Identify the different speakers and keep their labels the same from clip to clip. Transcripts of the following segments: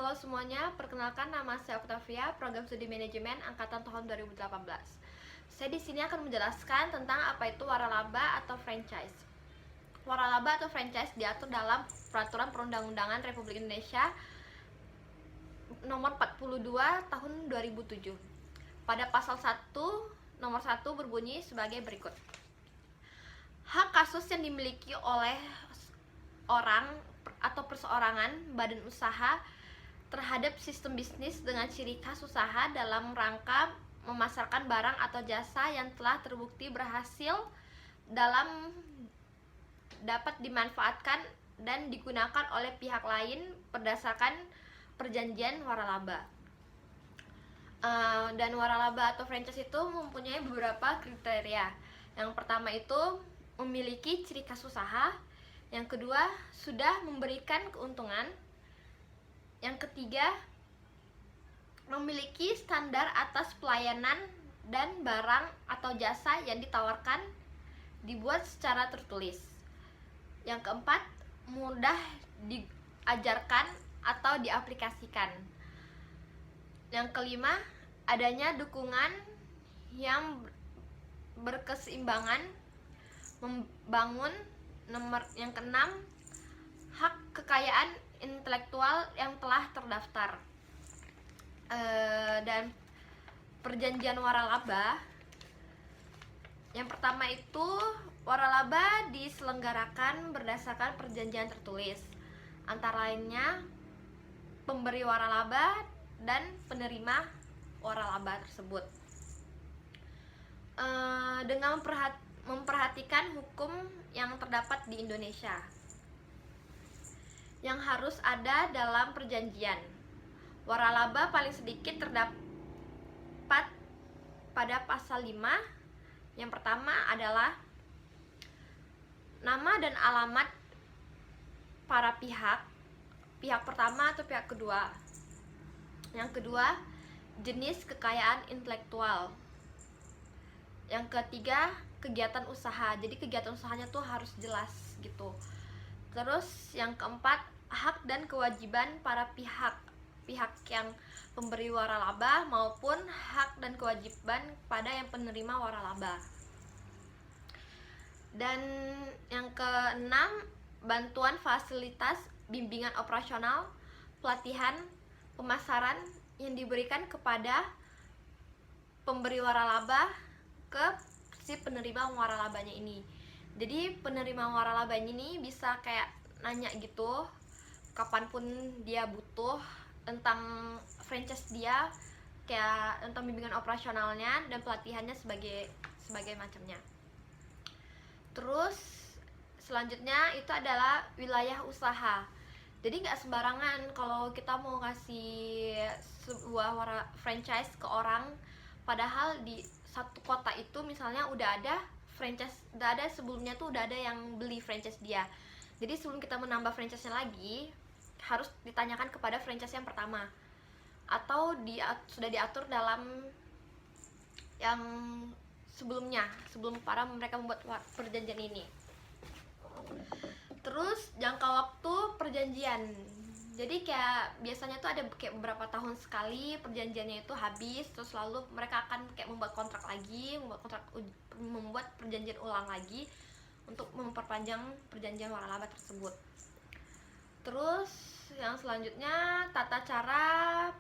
Speaker 1: Halo semuanya, perkenalkan nama saya Octavia, program studi manajemen angkatan tahun 2018. Saya di sini akan menjelaskan tentang apa itu waralaba atau franchise. Waralaba atau franchise diatur dalam Peraturan Perundang-undangan Republik Indonesia Nomor 42 Tahun 2007. Pada pasal 1 nomor 1 berbunyi sebagai berikut. Hak kasus yang dimiliki oleh orang atau perseorangan, badan usaha terhadap sistem bisnis dengan ciri khas usaha dalam rangka memasarkan barang atau jasa yang telah terbukti berhasil dalam dapat dimanfaatkan dan digunakan oleh pihak lain berdasarkan perjanjian waralaba. Dan waralaba atau franchise itu mempunyai beberapa kriteria. Yang pertama itu memiliki ciri khas usaha. Yang kedua, sudah memberikan keuntungan. Yang ketiga, memiliki standar atas pelayanan dan barang atau jasa yang ditawarkan dibuat secara tertulis. Yang keempat, mudah diajarkan atau diaplikasikan. Yang kelima, adanya dukungan yang berkeseimbangan membangun. Yang keenam, hak kekayaan intelektual yang telah terdaftar. Dan perjanjian waralaba, yang pertama itu waralaba diselenggarakan berdasarkan perjanjian tertulis antara lainnya pemberi waralaba dan penerima waralaba tersebut. Dengan memperhatikan hukum yang terdapat di Indonesia yang harus ada dalam perjanjian. Waralaba paling sedikit terdapat pada pasal 5. Yang pertama adalah nama dan alamat para pihak pertama atau pihak kedua. Yang kedua, jenis kekayaan intelektual. Yang ketiga, kegiatan usaha. Jadi kegiatan usahanya tuh harus jelas gitu. Terus yang keempat, hak dan kewajiban para pihak yang pemberi waralaba maupun hak dan kewajiban pada yang penerima waralaba. Dan yang keenam, bantuan fasilitas bimbingan operasional, pelatihan, pemasaran yang diberikan kepada pemberi waralaba ke si penerima waralabanya ini. Jadi penerima waralabanya ini bisa kayak nanya gitu kapanpun dia butuh tentang franchise dia, kayak tentang bimbingan operasionalnya dan pelatihannya sebagai macamnya. Terus selanjutnya itu adalah wilayah usaha. Jadi nggak sembarangan kalau kita mau ngasih sebuah franchise ke orang, padahal di satu kota itu misalnya udah ada franchise, udah ada sebelumnya tuh udah ada yang beli franchise dia. Jadi sebelum kita menambah franchise-nya lagi, harus ditanyakan kepada franchise yang pertama atau sudah diatur dalam yang sebelumnya, sebelum mereka membuat perjanjian ini. Terus jangka waktu perjanjian. Jadi kayak biasanya tuh ada kayak beberapa tahun sekali perjanjiannya itu habis, terus lalu mereka akan kayak membuat kontrak lagi, membuat perjanjian ulang lagi untuk memperpanjang perjanjian waralaba tersebut. Terus yang selanjutnya, tata cara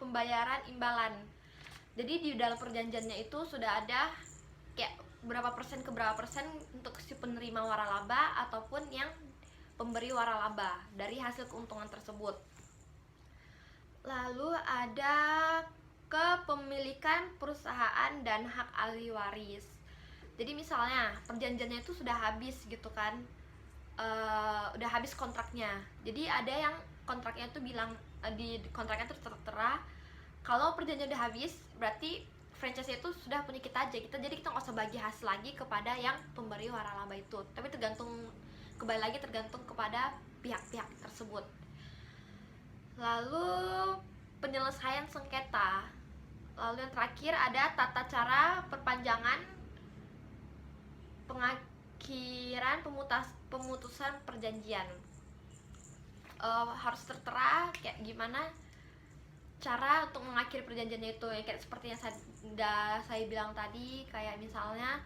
Speaker 1: pembayaran imbalan. Jadi di dalam perjanjiannya itu sudah ada kayak berapa persen ke berapa persen untuk si penerima waralaba ataupun yang pemberi waralaba dari hasil keuntungan tersebut. Lalu ada kepemilikan perusahaan dan hak ahli waris. Jadi misalnya perjanjiannya itu sudah habis gitu kan, udah habis kontraknya. Jadi ada yang kontraknya tuh bilang, di kontraknya tuh tertera kalau perjanjian udah habis berarti franchise itu sudah punya kita aja, jadi kita nggak usah bagi hasil lagi kepada yang pemberi waralaba itu, tapi kembali lagi tergantung kepada pihak-pihak tersebut. Lalu penyelesaian sengketa. Lalu yang terakhir ada tata cara perpanjangan, pengakhiran, pemutusan perjanjian. Harus tertera kayak gimana cara untuk mengakhiri perjanjiannya itu, ya kayak seperti yang saya bilang tadi, kayak misalnya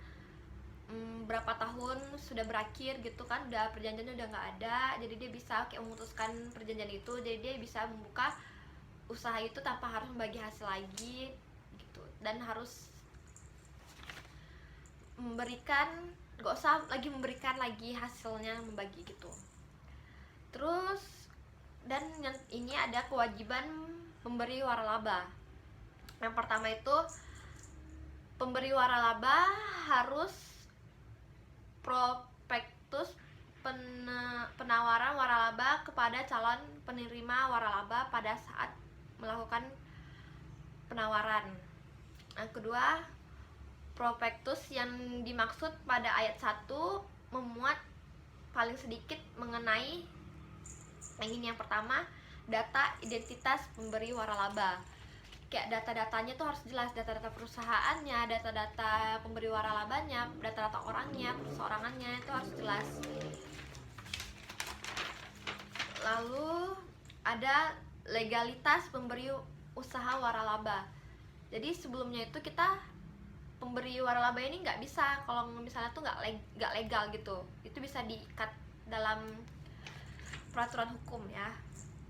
Speaker 1: berapa tahun sudah berakhir gitu kan, udah perjanjiannya udah nggak ada, jadi dia bisa kayak memutuskan perjanjian itu, jadi dia bisa membuka usaha itu tanpa harus membagi hasil lagi gitu, dan harus gak usah lagi memberikan lagi hasilnya, membagi gitu. Terus dan yang ini ada kewajiban memberi waralaba. Yang pertama itu, pemberi waralaba harus prospektus penawaran waralaba kepada calon penerima waralaba pada saat melakukan penawaran. Yang kedua, prospektus yang dimaksud pada ayat 1 memuat paling sedikit mengenai yang pertama, data identitas pemberi waralaba. Kayak data-datanya tuh harus jelas, data-data perusahaannya, data-data pemberi waralabanya, data-data orangnya, perseorangannya itu harus jelas. Lalu ada legalitas pemberi usaha waralaba. Jadi sebelumnya itu kita pemberi waralaba ini nggak bisa, kalau misalnya tuh nggak legal gitu, itu bisa diikat dalam peraturan hukum ya.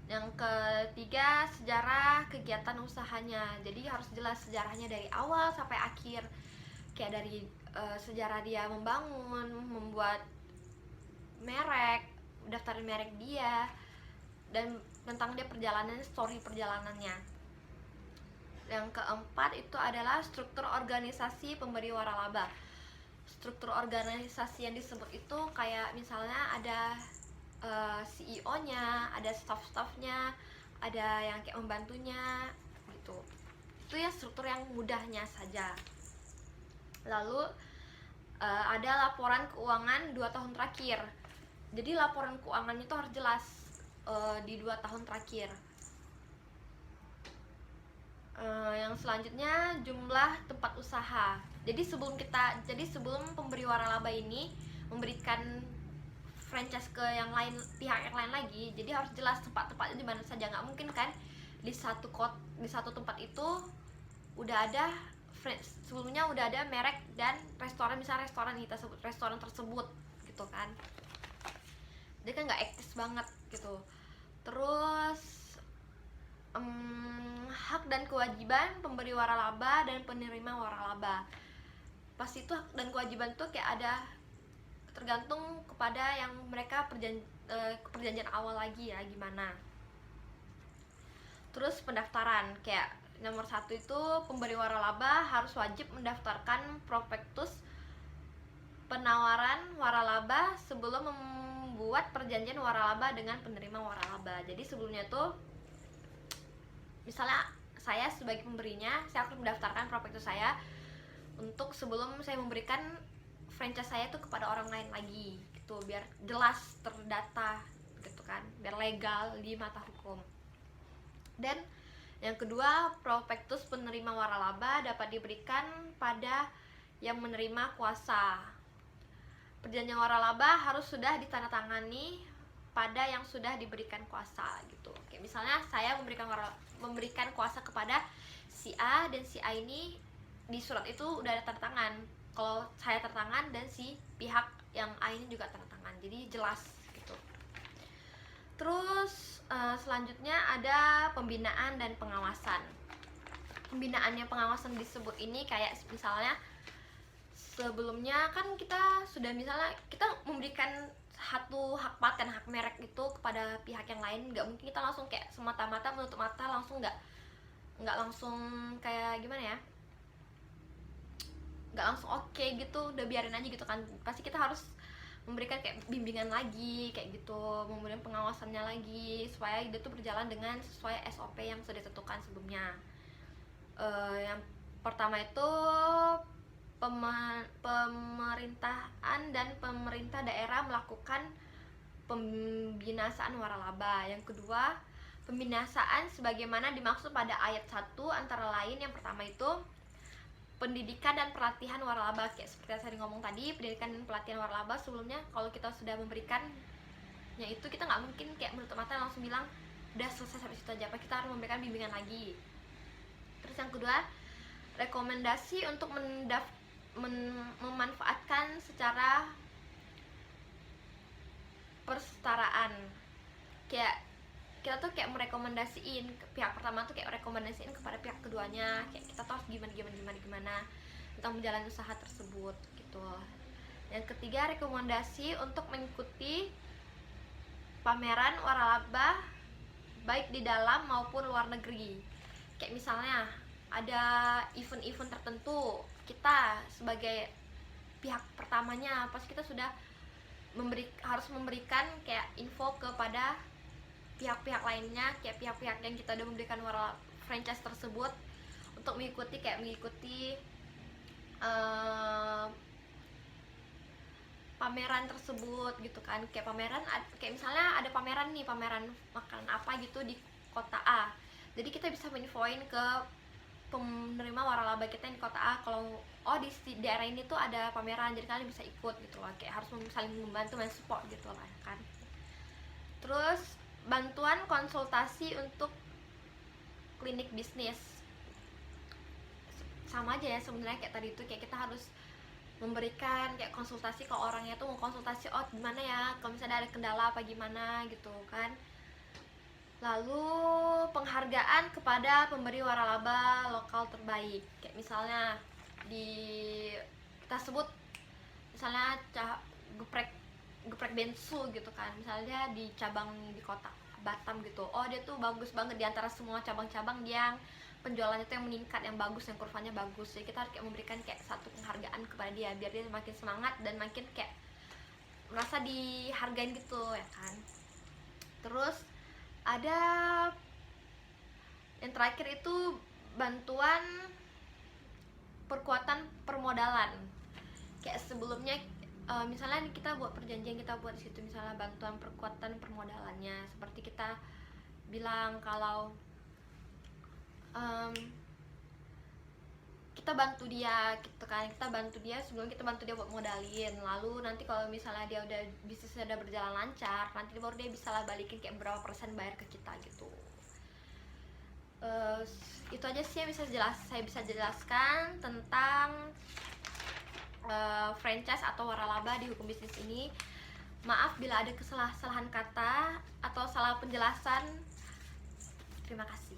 Speaker 1: Yang ketiga, sejarah kegiatan usahanya. Jadi harus jelas sejarahnya dari awal sampai akhir, kayak dari sejarah dia membangun, membuat merek, daftarin merek dia, dan tentang dia perjalanan, story perjalanannya. Yang keempat itu adalah struktur organisasi pemberi waralaba. Struktur organisasi yang disebut itu kayak misalnya ada CEO-nya, ada staff-staffnya, ada yang kayak membantunya gitu. Itu ya struktur yang mudahnya saja. Lalu ada laporan keuangan 2 tahun terakhir. Jadi laporan keuangannya itu harus jelas di 2 tahun terakhir. Yang selanjutnya, jumlah tempat usaha. Jadi sebelum pemberi waralaba ini memberikan franchise ke pihak yang lain lagi, jadi harus jelas tempat-tempatnya di mana saja. Nggak mungkin kan di satu tempat itu udah ada sebelumnya udah ada merek dan restoran, misalnya restoran kita sebut restoran tersebut gitu kan, dia kan nggak etis banget gitu. Terus hak dan kewajiban pemberi waralaba dan penerima waralaba. Pas itu hak dan kewajiban tuh kayak ada tergantung kepada yang mereka perjanjian awal lagi ya gimana. Terus pendaftaran, kayak nomor 1 itu pemberi waralaba harus wajib mendaftarkan prospektus penawaran waralaba sebelum membuat perjanjian waralaba dengan penerima waralaba. Jadi sebelumnya tuh, misalnya saya sebagai pemberinya, saya harus mendaftarkan prospektus saya untuk sebelum saya memberikan franchise saya itu kepada orang lain lagi gitu, biar jelas terdata gitu kan, biar legal di mata hukum. Dan yang kedua, prospektus penerima waralaba dapat diberikan pada yang menerima kuasa. Perjanjian waralaba harus sudah ditandatangani pada yang sudah diberikan kuasa gitu. Kayak misalnya saya memberikan kuasa kepada si A, dan si A ini di surat itu udah ada tanda tangan. Kalau saya tanda tangan dan si pihak yang A ini juga tanda tangan, jadi jelas gitu. Terus selanjutnya ada pembinaan dan pengawasan. Pembinaannya, pengawasan disebut ini kayak misalnya sebelumnya kan kita sudah, misalnya kita memberikan satu hak paten, hak merek itu kepada pihak yang lain, nggak mungkin kita langsung kayak semata-mata menutup mata langsung nggak langsung kayak gimana ya, nggak langsung oke gitu, udah biarin aja gitu kan. Pasti kita harus memberikan kayak bimbingan lagi kayak gitu, memberikan pengawasannya lagi supaya dia tuh berjalan dengan sesuai SOP yang sudah ditentukan sebelumnya. Yang pertama itu pemerintahan dan pemerintah daerah melakukan pembinasaan waralaba. Yang kedua, pembinasaan sebagaimana dimaksud pada ayat 1 antara lain yang pertama itu pendidikan dan pelatihan waralaba, kayak seperti yang saya ngomong tadi, pendidikan dan pelatihan waralaba. Sebelumnya kalau kita sudah memberikannya itu, kita nggak mungkin kayak menutup mata langsung bilang udah selesai sampai situ aja, apa kita harus memberikan bimbingan lagi. Terus yang kedua, rekomendasi untuk memanfaatkan secara persetaraan. Kayak kita tuh kayak merekomendasiin ke pihak pertama tuh kayak rekomendasiin kepada pihak keduanya, kayak kita tuh harus gimana tentang menjalani usaha tersebut gitu. Yang ketiga, rekomendasi untuk mengikuti pameran waralaba baik di dalam maupun luar negeri. Kayak misalnya ada event-event tertentu, kita sebagai pihak pertamanya pasti kita sudah harus memberikan kayak info kepada pihak-pihak lainnya, kayak pihak-pihak yang kita udah memberikan franchise tersebut untuk mengikuti pameran tersebut gitu kan. Kayak pameran, kayak misalnya ada pameran nih, pameran makanan apa gitu di kota A, jadi kita bisa menginfoin ke penerima waralaba kita yang di kota A kalau di daerah ini tuh ada pameran, jadi kalian bisa ikut gitu loh. Kayak harus saling membantu, support gitu lah kan. Terus bantuan konsultasi untuk klinik bisnis, sama aja ya sebenarnya kayak tadi itu, kayak kita harus memberikan kayak konsultasi ke orangnya tuh, mau konsultasi gimana ya kalau misalnya ada kendala apa gimana gitu kan. Lalu penghargaan kepada pemberi waralaba lokal terbaik, kayak misalnya kita sebut misalnya geprek bensu gitu kan, misalnya di cabang di kota Batam gitu, dia tuh bagus banget di antara semua cabang-cabang yang penjualannya tuh yang meningkat, yang bagus, yang kurvanya bagus. Jadi kita harus kayak memberikan kayak satu penghargaan kepada dia biar dia makin semangat dan makin kayak merasa dihargain gitu ya kan. Terus ada yang terakhir itu bantuan perkuatan permodalan. Kayak sebelumnya misalnya kita buat perjanjian, kita buat di situ misalnya bantuan perkuatan permodalannya, seperti kita bilang kalau kita bantu dia gitu kan, kita bantu dia sebelum kita bantu dia buat modalin. Lalu nanti kalau misalnya dia udah bisnisnya udah berjalan lancar, nanti baru dia bisa lah balikin kayak berapa persen bayar ke kita gitu. Itu aja sih yang saya bisa jelaskan tentang franchise atau waralaba di hukum bisnis ini. Maaf bila ada kesalahan kata atau salah penjelasan. Terima kasih.